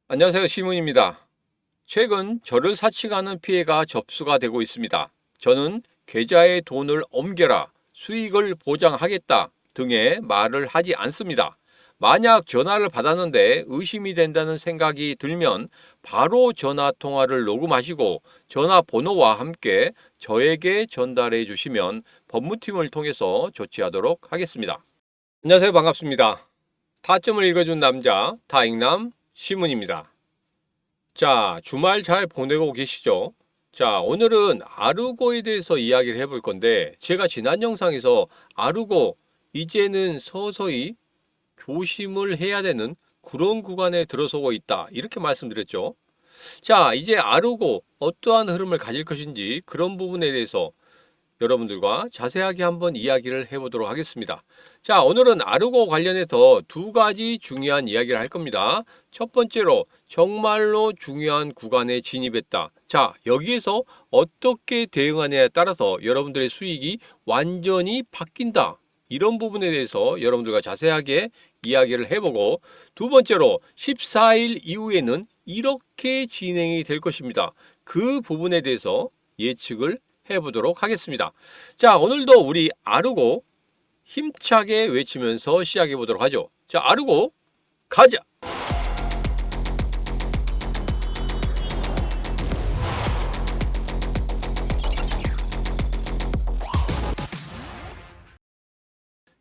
안녕하세요. 시문입니다. 최근 저를 사칭하는 피해가 접수가 되고 있습니다. 저는 계좌에 돈을 옮겨라, 수익을 보장하겠다 등의 말을 하지 않습니다. 만약 전화를 받았는데 의심이 된다는 생각이 들면 바로 전화 통화를 녹음하시고 전화번호와 함께 저에게 전달해 주시면 법무팀을 통해서 조치하도록 하겠습니다. 안녕하세요. 반갑습니다. 타점을 읽어준 남자 타익남 시문입니다. 자, 주말 잘 보내고 계시죠? 자, 오늘은 아르고에 대해서 이야기를 해볼 건데, 제가 지난 영상에서 아르고, 이제는 서서히 조심을 해야 되는 그런 구간에 들어서고 있다. 이렇게 말씀드렸죠. 자, 이제 아르고 어떠한 흐름을 가질 것인지 그런 부분에 대해서 여러분들과 자세하게 한번 이야기를 해보도록 하겠습니다. 자, 오늘은 아르고 관련해서 두 가지 중요한 이야기를 할 겁니다. 첫 번째로 정말로 중요한 구간에 진입했다. 자, 여기에서 어떻게 대응하냐에 따라서 여러분들의 수익이 완전히 바뀐다. 이런 부분에 대해서 여러분들과 자세하게 이야기를 해보고, 두 번째로 14일 이후에는 이렇게 진행이 될 것입니다. 그 부분에 대해서 예측을 해보도록 하겠습니다. 자, 오늘도 우리 아르고 힘차게 외치면서 시작해 보도록 하죠. 자, 아르고 가자!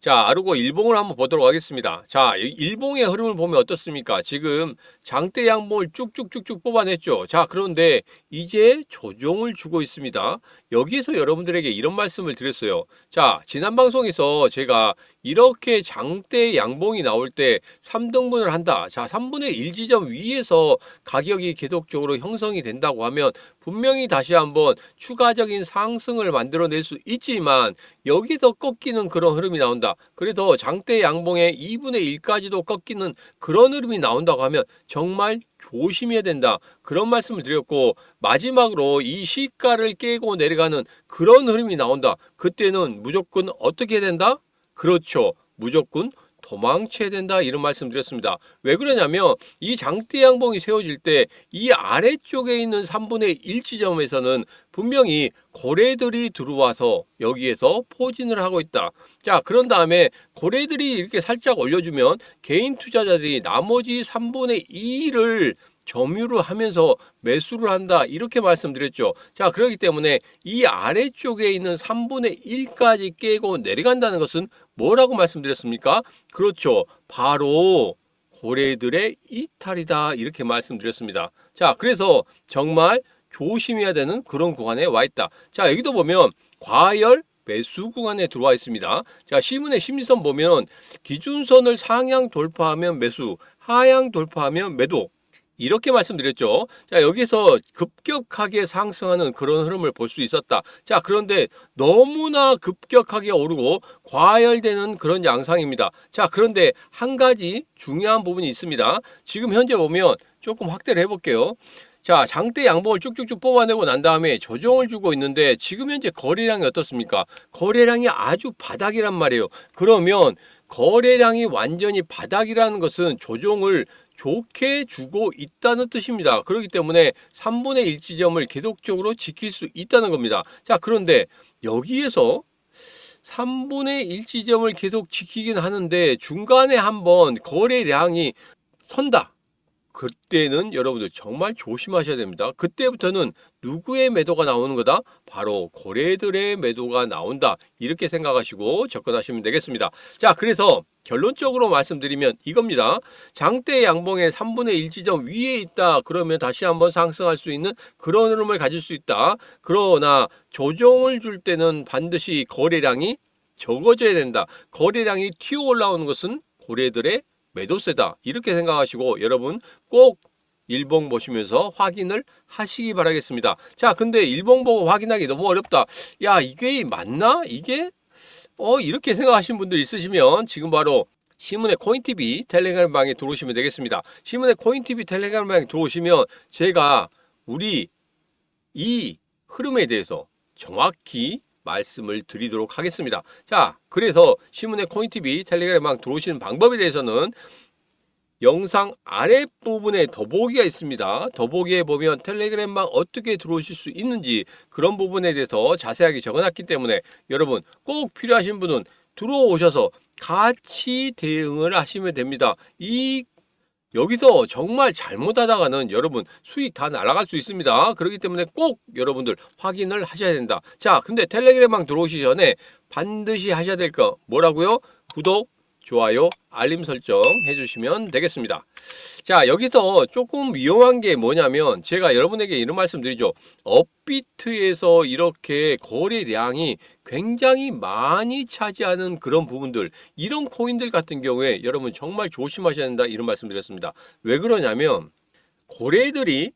자, 아르고 일봉을 한번 보도록 하겠습니다. 자, 일봉의 흐름을 보면 어떻습니까? 지금 장대 양봉을 쭉쭉쭉쭉 뽑아냈죠. 자, 그런데 이제 조정을 주고 있습니다. 여기에서 여러분들에게 이런 말씀을 드렸어요. 자, 지난 방송에서 제가 이렇게 장대 양봉이 나올 때 3등분을 한다. 자, 3분의 1 지점 위에서 가격이 계속적으로 형성이 된다고 하면 분명히 다시 한번 추가적인 상승을 만들어낼 수 있지만 여기서 꺾이는 그런 흐름이 나온다. 그래서 장대 양봉의 2분의 1까지도 꺾이는 그런 흐름이 나온다고 하면 정말 조심해야 된다. 그런 말씀을 드렸고, 마지막으로 이 시가를 깨고 내려가는 그런 흐름이 나온다. 그때는 무조건 어떻게 해야 된다? 그렇죠. 무조건 도망쳐야 된다. 이런 말씀 드렸습니다. 왜 그러냐면 이 장대 양봉이 세워질 때 이 아래쪽에 있는 3분의 1 지점에서는 분명히 고래들이 들어와서 여기에서 포진을 하고 있다. 자, 그런 다음에 고래들이 이렇게 살짝 올려주면 개인 투자자들이 나머지 3분의 2를 점유를 하면서 매수를 한다. 이렇게 말씀드렸죠. 자, 그렇기 때문에 이 아래쪽에 있는 3분의 1까지 깨고 내려간다는 것은 뭐라고 말씀드렸습니까? 그렇죠. 바로 고래들의 이탈이다. 이렇게 말씀드렸습니다. 자, 그래서 정말 조심해야 되는 그런 구간에 와 있다. 자, 여기도 보면 과열 매수 구간에 들어와 있습니다. 자, 시문의 심리선 보면 기준선을 상향 돌파하면 매수, 하향 돌파하면 매도. 이렇게 말씀드렸죠. 자, 여기서 급격하게 상승하는 그런 흐름을 볼 수 있었다. 자, 그런데 너무나 급격하게 오르고 과열되는 그런 양상입니다. 자, 그런데 한 가지 중요한 부분이 있습니다. 지금 현재 보면 조금 확대를 해볼게요. 자, 장대 양봉을 쭉쭉쭉 뽑아내고 난 다음에 조정을 주고 있는데 지금 현재 거래량이 어떻습니까? 거래량이 아주 바닥이란 말이에요. 그러면 거래량이 완전히 바닥이라는 것은 조정을 좋게 주고 있다는 뜻입니다. 그렇기 때문에 3분의 1 지점을 계속적으로 지킬 수 있다는 겁니다. 자, 그런데 여기에서 3분의 1 지점을 계속 지키긴 하는데 중간에 한번 거래량이 선다. 그때는 여러분들 정말 조심하셔야 됩니다. 그때부터는 누구의 매도가 나오는 거다? 바로 고래들의 매도가 나온다. 이렇게 생각하시고 접근하시면 되겠습니다. 자, 그래서 결론적으로 말씀드리면 이겁니다. 장대 양봉의 3분의 1 지점 위에 있다. 그러면 다시 한번 상승할 수 있는 그런 흐름을 가질 수 있다. 그러나 조정을 줄 때는 반드시 거래량이 적어져야 된다. 거래량이 튀어 올라오는 것은 고래들의 매도세다. 이렇게 생각하시고 여러분 꼭 일봉 보시면서 확인을 하시기 바라겠습니다. 자, 근데 일봉 보고 확인하기 너무 어렵다. 야, 이게 맞나? 이게? 이렇게 생각하시는 분들 있으시면 지금 바로 시문의 코인TV 텔레그램방에 들어오시면 되겠습니다. 시문의 코인TV 텔레그램방에 들어오시면 제가 우리 이 흐름에 대해서 정확히 말씀을 드리도록 하겠습니다. 자, 그래서 시문의 코인TV 텔레그램방 들어오시는 방법에 대해서는 영상 아랫부분에 더보기가 있습니다. 더보기에 보면 텔레그램방 어떻게 들어오실 수 있는지 그런 부분에 대해서 자세하게 적어놨기 때문에 여러분 꼭 필요하신 분은 들어오셔서 같이 대응을 하시면 됩니다. 여기서 정말 잘못하다가는 여러분 수익 다 날아갈 수 있습니다. 그렇기 때문에 꼭 여러분들 확인을 하셔야 된다. 자, 근데 텔레그램방 들어오시기 전에 반드시 하셔야 될 거 뭐라고요? 구독, 좋아요, 알림 설정 해주시면 되겠습니다. 자, 여기서 조금 위험한 게 뭐냐면 제가 여러분에게 이런 말씀 드리죠. 업비트에서 이렇게 거래량이 굉장히 많이 차지하는 그런 부분들, 이런 코인들 같은 경우에 여러분 정말 조심하셔야 된다, 이런 말씀 드렸습니다. 왜 그러냐면 고래들이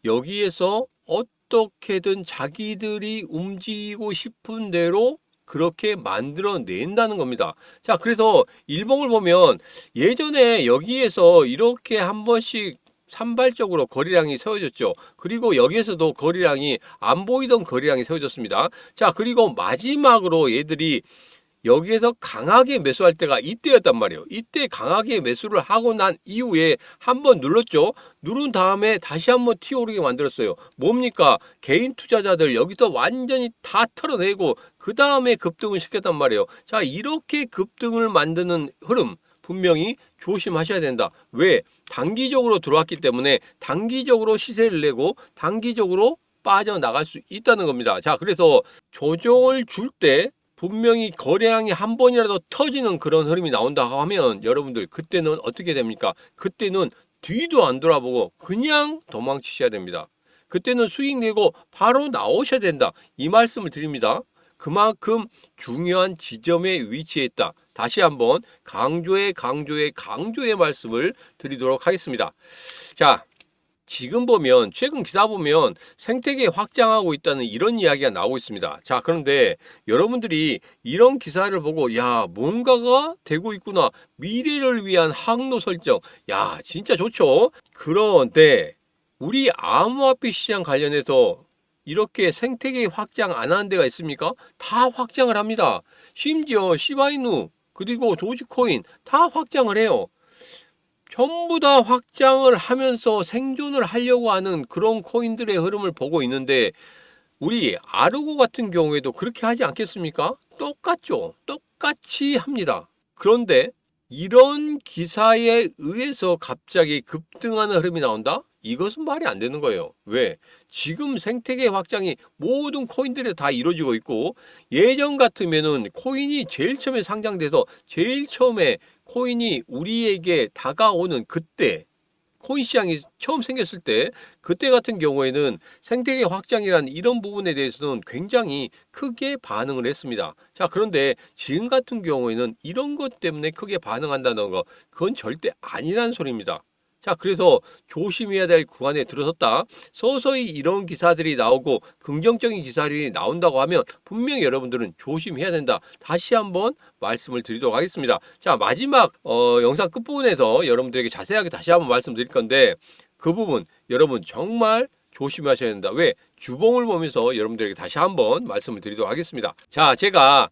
여기에서 어떻게든 자기들이 움직이고 싶은 대로 그렇게 만들어낸다는 겁니다. 자, 그래서 일봉을 보면 예전에 여기에서 이렇게 한 번씩 산발적으로 거래량이 세워졌죠. 그리고 여기에서도 거래량이 안 보이던 거래량이 세워졌습니다. 자, 그리고 마지막으로 얘들이 여기에서 강하게 매수할 때가 이때였단 말이에요. 이때 강하게 매수를 하고 난 이후에 한번 눌렀죠. 누른 다음에 다시 한번 튀어오르게 만들었어요. 뭡니까? 개인 투자자들 여기서 완전히 다 털어내고 그 다음에 급등을 시켰단 말이에요. 자, 이렇게 급등을 만드는 흐름 분명히 조심하셔야 된다. 왜? 단기적으로 들어왔기 때문에 단기적으로 시세를 내고 단기적으로 빠져나갈 수 있다는 겁니다. 자, 그래서 조정을 줄때 분명히 거래량이 한 번이라도 터지는 그런 흐름이 나온다고 하면 여러분들 그때는 어떻게 됩니까? 그때는 뒤도 안 돌아보고 그냥 도망치셔야 됩니다. 그때는 수익 내고 바로 나오셔야 된다. 이 말씀을 드립니다. 그만큼 중요한 지점에 위치해 있다. 다시 한번 강조의 말씀을 드리도록 하겠습니다. 자, 지금 보면 최근 기사 보면 생태계 확장하고 있다는 이런 이야기가 나오고 있습니다. 자, 그런데 여러분들이 이런 기사를 보고 야, 뭔가가 되고 있구나. 미래를 위한 항로 설정. 야, 진짜 좋죠. 그런데 우리 암호화폐 시장 관련해서 이렇게 생태계 확장 안 하는 데가 있습니까? 다 확장을 합니다. 심지어 시바이누 그리고 도지코인 다 확장을 해요. 전부 다 확장을 하면서 생존을 하려고 하는 그런 코인들의 흐름을 보고 있는데 우리 아르고 같은 경우에도 그렇게 하지 않겠습니까? 똑같죠. 똑같이 합니다. 그런데 이런 기사에 의해서 갑자기 급등하는 흐름이 나온다? 이것은 말이 안 되는 거예요. 왜? 지금 생태계 확장이 모든 코인들에 다 이루어지고 있고 예전 같으면은 코인이 제일 처음에 상장돼서 제일 처음에 코인이 우리에게 다가오는 그때 코인 시장이 처음 생겼을 때 그때 같은 경우에는 생태계 확장이라는 이런 부분에 대해서는 굉장히 크게 반응을 했습니다. 자, 그런데 지금 같은 경우에는 이런 것 때문에 크게 반응한다는 거 그건 절대 아니라는 소리입니다. 자, 그래서 조심해야 될 구간에 들어섰다. 서서히 이런 기사들이 나오고 긍정적인 기사들이 나온다고 하면 분명히 여러분들은 조심해야 된다. 다시 한번 말씀을 드리도록 하겠습니다. 자, 마지막 영상 끝부분에서 여러분들에게 자세하게 다시 한번 말씀드릴 건데 그 부분 여러분 정말 조심하셔야 된다. 왜? 주봉을 보면서 여러분들에게 다시 한번 말씀을 드리도록 하겠습니다. 자, 제가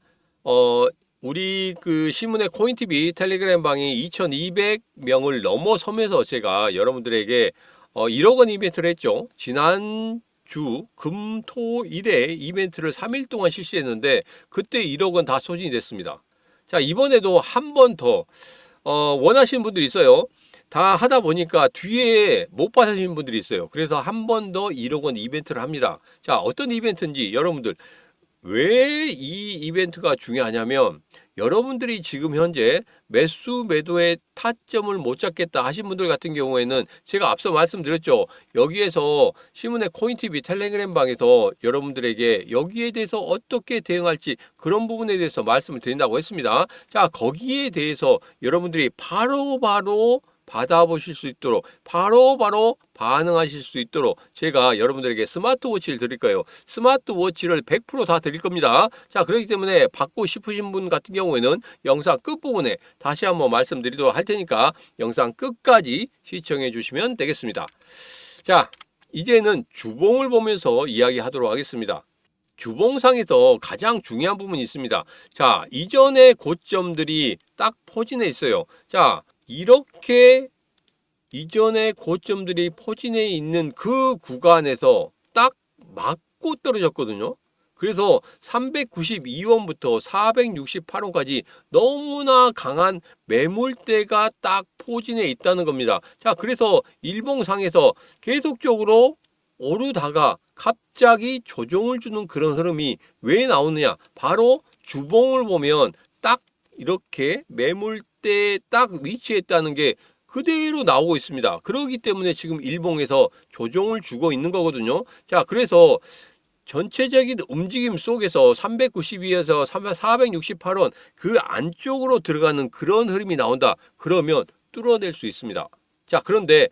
우리 그 신문의 코인TV 텔레그램 방이 2200명을 넘어서면서 제가 여러분들에게 1억 원 이벤트를 했죠. 지난 주 금, 토, 일에 이벤트를 3일 동안 실시했는데 그때 1억 원 다 소진이 됐습니다. 자, 이번에도 한 번 더 원하시는 분들이 있어요. 다 하다 보니까 뒤에 못 받으시는 분들이 있어요. 그래서 한 번 더 1억 원 이벤트를 합니다. 자, 어떤 이벤트인지 여러분들 왜 이 이벤트가 중요하냐면 여러분들이 지금 현재 매수 매도의 타점을 못 잡겠다 하신 분들 같은 경우에는 제가 앞서 말씀드렸죠. 여기에서 신문의 코인TV 텔레그램 방에서 여러분들에게 여기에 대해서 어떻게 대응할지 그런 부분에 대해서 말씀을 드린다고 했습니다. 자, 거기에 대해서 여러분들이 바로바로 받아보실 수 있도록 바로바로 반응하실 수 있도록 제가 여러분들에게 스마트워치를 드릴 거예요. 스마트워치를 100%다 드릴 겁니다. 자, 그렇기 때문에 받고 싶으신 분 같은 경우에는 영상 끝부분에 다시 한번 말씀드리도록 할 테니까 영상 끝까지 시청해 주시면 되겠습니다. 자, 이제는 주봉을 보면서 이야기하도록 하겠습니다. 주봉상에서 가장 중요한 부분이 있습니다. 자, 이전의 고점들이 딱 포진해 있어요. 자, 이렇게 이전의 고점들이 포진해 있는 그 구간에서 딱 맞고 떨어졌거든요. 그래서 392원부터 468원까지 너무나 강한 매물대가 딱 포진해 있다는 겁니다. 자, 그래서 일봉상에서 계속적으로 오르다가 갑자기 조정을 주는 그런 흐름이 왜 나오느냐? 바로 주봉을 보면 딱 이렇게 매물대에 딱 위치했다는 게 그대로 나오고 있습니다. 그렇기 때문에 지금 일봉에서 조정을 주고 있는 거거든요. 자, 그래서 전체적인 움직임 속에서 392에서 468원 그 안쪽으로 들어가는 그런 흐름이 나온다. 그러면 뚫어낼 수 있습니다. 자, 그런데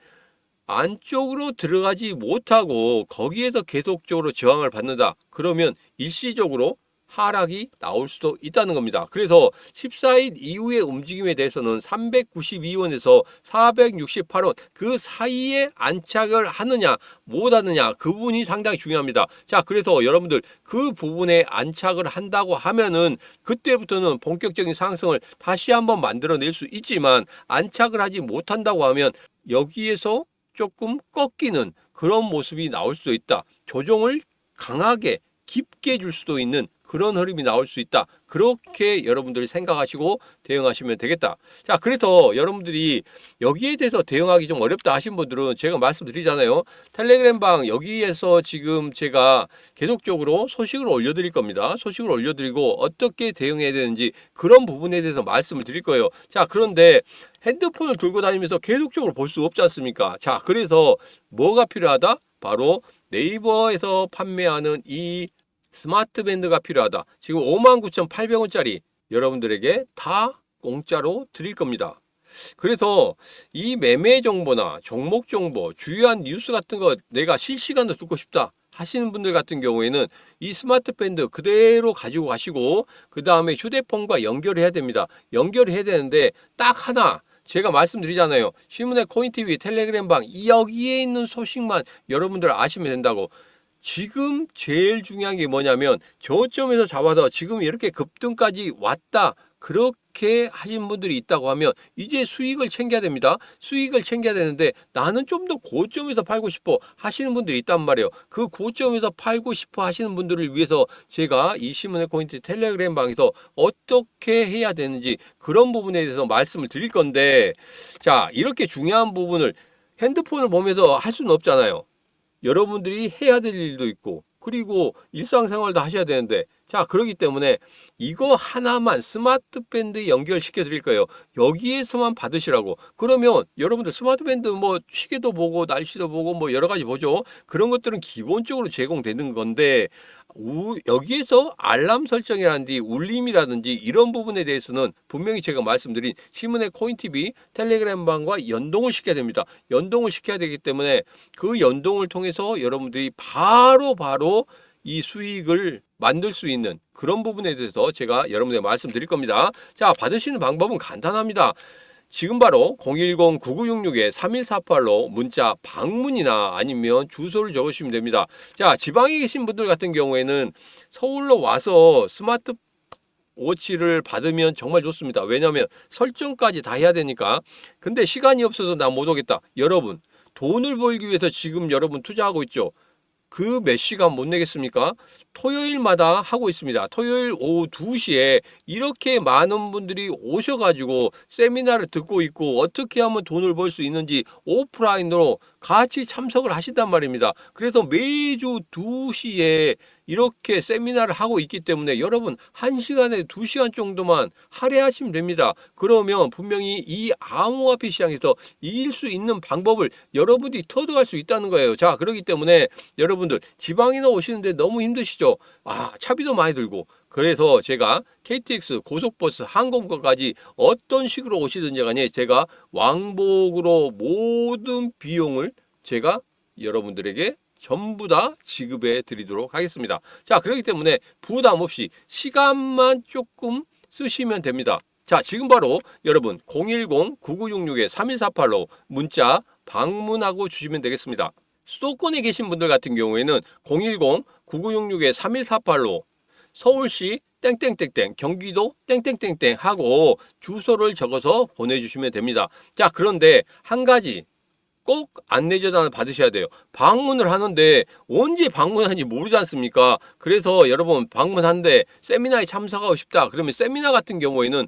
안쪽으로 들어가지 못하고 거기에서 계속적으로 저항을 받는다. 그러면 일시적으로 하락이 나올 수도 있다는 겁니다. 그래서 14일 이후의 움직임에 대해서는 392원에서 468원 그 사이에 안착을 하느냐 못하느냐 그 부분이 상당히 중요합니다. 자, 그래서 여러분들 그 부분에 안착을 한다고 하면은 그때부터는 본격적인 상승을 다시 한번 만들어낼 수 있지만 안착을 하지 못한다고 하면 여기에서 조금 꺾이는 그런 모습이 나올 수도 있다. 조정을 강하게 깊게 줄 수도 있는 그런 흐름이 나올 수 있다. 그렇게 여러분들이 생각하시고 대응하시면 되겠다. 자, 그래서 여러분들이 여기에 대해서 대응하기 좀 어렵다 하신 분들은 제가 말씀드리잖아요. 텔레그램방 여기에서 지금 제가 계속적으로 소식을 올려드릴 겁니다. 소식을 올려드리고 어떻게 대응해야 되는지 그런 부분에 대해서 말씀을 드릴 거예요. 자, 그런데 핸드폰을 들고 다니면서 계속적으로 볼 수 없지 않습니까? 자, 그래서 뭐가 필요하다? 바로 네이버에서 판매하는 이 스마트 밴드가 필요하다. 지금 59,800원짜리 여러분들에게 다 공짜로 드릴 겁니다. 그래서 이 매매 정보나 종목 정보, 주요한 뉴스 같은 거 내가 실시간으로 듣고 싶다 하시는 분들 같은 경우에는 이 스마트 밴드 그대로 가지고 가시고 그 다음에 휴대폰과 연결해야 됩니다. 연결해야 되는데 딱 하나 제가 말씀드리잖아요. 신문의 코인TV 텔레그램방 여기에 있는 소식만 여러분들 아시면 된다고. 지금 제일 중요한 게 뭐냐면 저점에서 잡아서 지금 이렇게 급등까지 왔다. 그렇게 하신 분들이 있다고 하면 이제 수익을 챙겨야 됩니다. 수익을 챙겨야 되는데 나는 좀 더 고점에서 팔고 싶어 하시는 분들이 있단 말이에요. 그 고점에서 팔고 싶어 하시는 분들을 위해서 제가 이 신문의 코인트 텔레그램 방에서 어떻게 해야 되는지 그런 부분에 대해서 말씀을 드릴 건데, 자, 이렇게 중요한 부분을 핸드폰을 보면서 할 수는 없잖아요. 여러분들이 해야 될 일도 있고 그리고 일상생활도 하셔야 되는데, 자, 그렇기 때문에 이거 하나만 스마트 밴드 연결시켜 드릴 거예요. 여기에서만 받으시라고. 그러면 여러분들 스마트 밴드 뭐 시계도 보고 날씨도 보고 뭐 여러 가지 보죠. 그런 것들은 기본적으로 제공되는 건데 여기에서 알람 설정이라든지 울림이라든지 이런 부분에 대해서는 분명히 제가 말씀드린 신문의 코인TV 텔레그램방과 연동을 시켜야 됩니다. 연동을 시켜야 되기 때문에 그 연동을 통해서 여러분들이 바로 이 수익을 만들 수 있는 그런 부분에 대해서 제가 여러분들에게 말씀드릴 겁니다. 자, 받으시는 방법은 간단합니다. 지금 바로 010-9966-3148로 문자 방문이나 아니면 주소를 적으시면 됩니다. 자, 지방에 계신 분들 같은 경우에는 서울로 와서 스마트 워치를 받으면 정말 좋습니다. 왜냐하면 설정까지 다 해야 되니까. 근데 시간이 없어서 나 못 오겠다. 여러분, 돈을 벌기 위해서 지금 여러분 투자하고 있죠. 그 몇 시간 못 내겠습니까? 토요일마다 하고 있습니다. 토요일 오후 2시에 이렇게 많은 분들이 오셔가지고 세미나를 듣고 있고 어떻게 하면 돈을 벌 수 있는지 오프라인으로 같이 참석을 하신단 말입니다. 그래서 매주 2시에 이렇게 세미나를 하고 있기 때문에 여러분 1시간에 2시간 정도만 할애하시면 됩니다. 그러면 분명히 이 암호화폐 시장에서 이길 수 있는 방법을 여러분들이 터득할 수 있다는 거예요. 자, 그렇기 때문에 여러분들 지방이나 오시는데 너무 힘드시죠? 차비도 많이 들고. 그래서 제가 KTX, 고속버스, 항공권까지 어떤 식으로 오시든지 간에 제가 왕복으로 모든 비용을 제가 여러분들에게 전부 다 지급해 드리도록 하겠습니다. 자, 그렇기 때문에 부담 없이 시간만 조금 쓰시면 됩니다. 자, 지금 바로 여러분 010-9966-3148로 문자 방문하고 주시면 되겠습니다. 수도권에 계신 분들 같은 경우에는 010-9966-3148로, 서울시 땡땡땡땡 경기도 땡땡땡땡 하고 주소를 적어서 보내주시면 됩니다. 자, 그런데 한 가지 꼭 안내 전화를 받으셔야 돼요. 방문을 하는데 언제 방문하는지 모르지 않습니까? 그래서 여러분 방문하는데 세미나에 참석하고 싶다. 그러면 세미나 같은 경우에는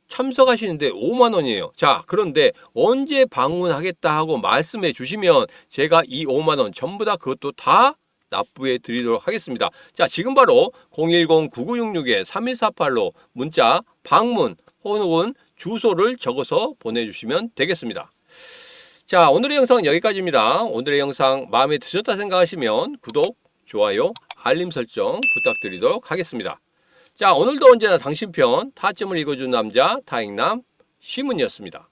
참석하시는데 5만 원이에요. 자, 그런데 언제 방문하겠다 하고 말씀해 주시면 제가 이 5만 원 전부 다 그것도 다 납부해 드리도록 하겠습니다. 자, 지금 바로 010-9966-3148로 문자 방문 혹은 주소를 적어서 보내주시면 되겠습니다. 자, 오늘의 영상은 여기까지입니다. 오늘의 영상 마음에 드셨다 생각하시면 구독, 좋아요, 알림 설정 부탁드리도록 하겠습니다. 자, 오늘도 언제나 당신 편 타점을 읽어준 남자 타익남 시문이었습니다.